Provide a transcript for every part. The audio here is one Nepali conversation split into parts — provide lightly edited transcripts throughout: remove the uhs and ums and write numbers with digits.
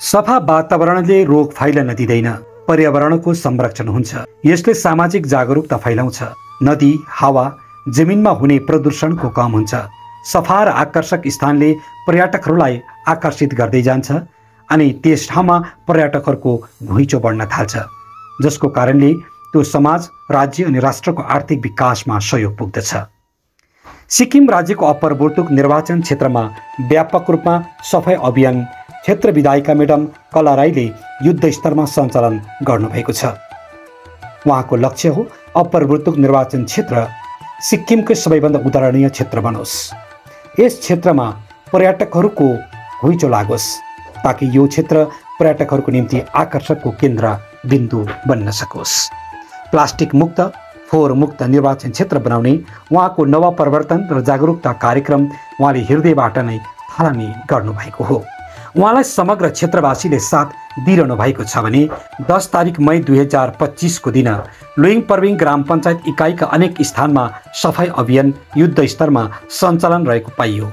सफा वातावरणले रोग फैलन दिँदैन, पर्यावरणको संरक्षण हुन्छ। यसले सामाजिक जागरुकता फैलाउँछ। नदी, हावा, जमिनमा हुने प्रदूषणको कम हुन्छ। सफा र आकर्षक स्थानले पर्यटकहरूलाई आकर्षित गर्दै जान्छ अनि त्यस ठाउँमा पर्यटकहरूको घुइँचो बढ्न थाल्छ, जसको कारणले त्यो समाज, राज्य अनि राष्ट्रको आर्थिक विकासमा सहयोग पुग्दछ। सिक्किम राज्यको अप्पर बुर्तुक निर्वाचन क्षेत्रमा व्यापक रूपमा सफाई अभियान क्षेत्र विधायिका मेडम कला राईले युद्ध स्तरमा सञ्चालन गर्नुभएको छ। उहाँको लक्ष्य हो अप्पर बुर्तुक निर्वाचन क्षेत्र सिक्किमकै सबैभन्दा उदाहरणीय क्षेत्र बनोस्। यस क्षेत्रमा पर्यटकहरूको घुइँचो लागोस् ताकि यो क्षेत्र पर्यटकहरूको निम्ति आकर्षकको केन्द्र बिन्दु बन्न सकोस्। प्लास्टिक मुक्त, फोहोर मुक्त निर्वाचन क्षेत्र बनाउने उहाँको नवप्रवर्तन र जागरुकता कार्यक्रम उहाँले हृदयबाट नै थालनी गर्नुभएको हो। उहाँलाई समग्र क्षेत्रवासीले साथ दिइरहनु भएको छ भने 10 तारिक मई 2025 को दिन लुइङ पर्बिङ ग्राम पञ्चायत इकाइका अनेक स्थानमा सफाई अभियान युद्ध स्तरमा सञ्चालन रहेको पाइयो,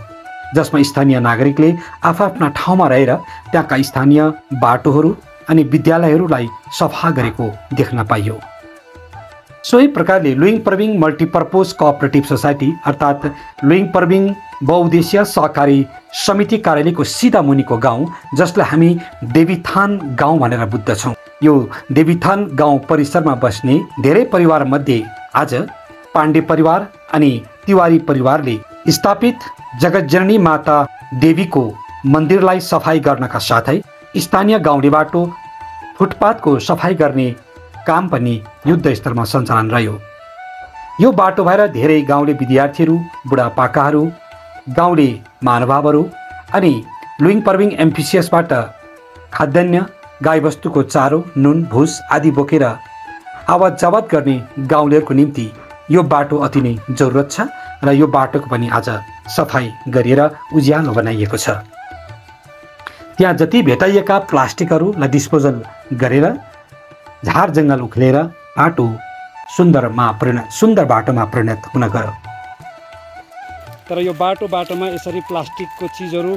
जसमा स्थानीय नागरिकले आफ्ना ठाउँमा रहेर त्यहाँका स्थानीय बाटोहरू अनि विद्यालयहरूलाई सफा गरेको देख्न पाइयो। सोही प्रकारले लुइङ पर्बिङ मल्टिपर्पोज कोअपरेटिभ सोसाइटी अर्थात् लुइङ पर्बिङ बहुउद्देश्य सहकारी समिति कार्यालयको सिधा मुनिको गाउँ, जसलाई हामी देवीथान गाउँ भनेर बुझ्दछौँ, यो देवीथान गाउँ परिसरमा बस्ने धेरै परिवारमध्ये आज पाण्डे परिवार अनि तिवारी परिवारले स्थापित जगतजननी माता देवीको मन्दिरलाई सफाई गर्नका साथै स्थानीय गाउँले बाटो, फुटपाथको सफाई गर्ने काम पनि युद्ध स्तरमा सञ्चालन रह्यो। यो बाटो भएर धेरै गाउँले विद्यार्थीहरू, बुढापाकाहरू, गाउँले महानुभावहरू अनि लुइङ पर्बिङ एमपिसिएसबाट खाद्यान्न, गाईबस्तुको चारो, नुन, भुस आदि बोकेर आवत जावत गर्ने गाउँलेहरूको निम्ति यो बाटो अति नै जरुरत छ र यो बाटोको पनि आज सफाई गरिएर उज्यालो बनाइएको छ। त्यहाँ जति भेटाइएका प्लास्टिकहरूलाई डिस्पोजल गरेर झार जङ्गल उखेलेर बाटो सुन्दर बाटोमा परिणत हुन गयो। तर यो बाटोमा यसरी प्लास्टिकको चिजहरू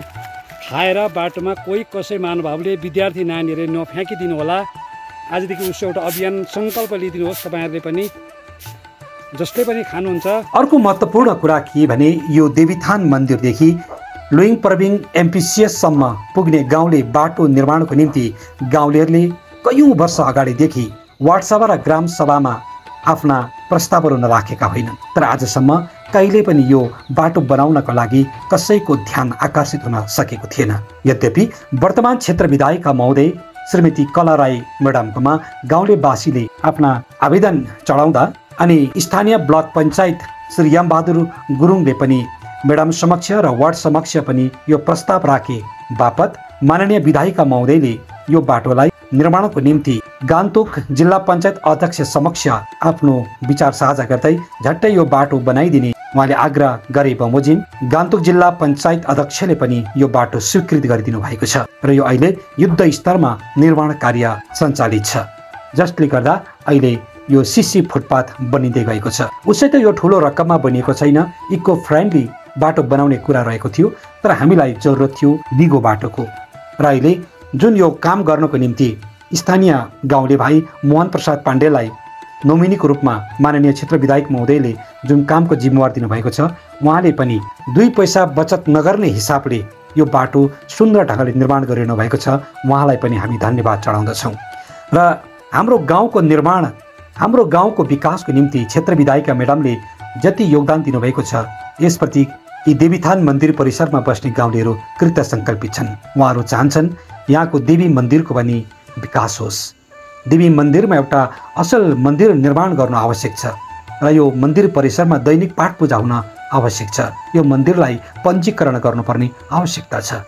खाएर बाटोमा कोही कसै महानुभावले विद्यार्थी नानीहरूले नफ्याँकिदिनु होला। आजदेखि उसो एउटा अभियान सङ्कल्प लिइदिनुहोस् तपाईँहरूले पनि, जसले पनि खानुहुन्छ। अर्को महत्त्वपूर्ण कुरा के भने यो देवीथान मन्दिरदेखि लुइङ पर्बिङ एमपिसिएससम्म पुग्ने गाउँले बाटो निर्माणको निम्ति गाउँलेहरूले कयौँ वर्ष अगाडिदेखि वार्ड सभा र ग्राम सभामा आफ्ना प्रस्तावहरू नराखेका होइनन्, तर आजसम्म कहिले पनि यो बाटो बनाउनका लागि कसैको ध्यान आकर्षित हुन सकेको थिएन। यद्यपि वर्तमान क्षेत्र विधायिका महोदय श्रीमती कला राई मेडमकोमा गाउँलेवासीले आफ्ना आवेदन चढाउँदा अनि स्थानीय ब्लक पञ्चायत श्री यामबहादुर गुरुङले पनि मेडम समक्ष र वार्ड समक्ष पनि यो प्रस्ताव राखे बापत माननीय विधायिका महोदयले यो बाटोलाई निर्माणको निम्ति गान्तोक जिल्ला पञ्चायत अध्यक्ष समक्ष आफ्नो विचार साझा गर्दै झट्टै यो बाटो बनाइदिने उहाँले आग्रह गरे बमोजिम गान्तोक जिल्ला पञ्चायत अध्यक्षले पनि यो बाटो स्वीकृत गरिदिनु भएको छ र यो अहिले युद्ध स्तरमा निर्माण कार्य सञ्चालित छ, जसले गर्दा अहिले यो सिसी फुटपाथ बनिँदै गएको छ। उसै त यो ठुलो रकममा बनिएको छैन, इको फ्रेन्डली बाटो बनाउने कुरा रहेको थियो, तर हामीलाई जरुरत थियो दिगो बाटोको र अहिले जुन यो काम गर्नको निम्ति स्थानीय गाउँले भाइ मोहन प्रसाद पाण्डेलाई नोमिनीको रूपमा माननीय क्षेत्र विधायक महोदयले जुन कामको जिम्मेवार दिनुभएको छ, उहाँले पनि 2 पैसा बचत नगर्ने हिसाबले यो बाटो सुन्दर ढङ्गले निर्माण गरिरहनु भएको छ। उहाँलाई पनि हामी धन्यवाद चढाउँदछौँ र हाम्रो गाउँको निर्माण, हाम्रो गाउँको विकासको निम्ति क्षेत्र विधायिका मेडमले जति योगदान दिनुभएको छ यसप्रति यी देवीथान मन्दिर परिसरमा बस्ने गाउँलेहरू कृतज्ञ सङ्कल्पित छन्। उहाँहरू चाहन्छन् यहाँको देवी मन्दिरको पनि विकास होस्। देवी मन्दिरमा एउटा असल मन्दिर निर्माण गर्नु आवश्यक छ र यो मन्दिर परिसरमा दैनिक पाठ पूजा हुन आवश्यक छ। यो मन्दिरलाई पञ्जीकरण गर्नुपर्ने आवश्यकता छ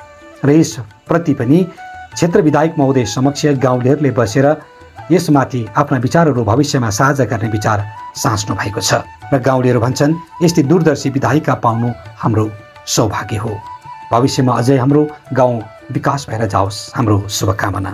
र यसप्रति पनि क्षेत्र विधायक महोदय समक्ष गाउँलेहरूले बसेर यसमाथि आफ्ना विचारहरू भविष्यमा साझा गर्ने विचार साँच्नु भएको छ र गाउँलेहरू भन्छन् यस्तै दूरदर्शी विधायिका पाउनु हाम्रो सौभाग्य हो। भविष्यमा अझै हाम्रो गाउँ विकास भएर जाओस्, हाम्रो शुभकामना।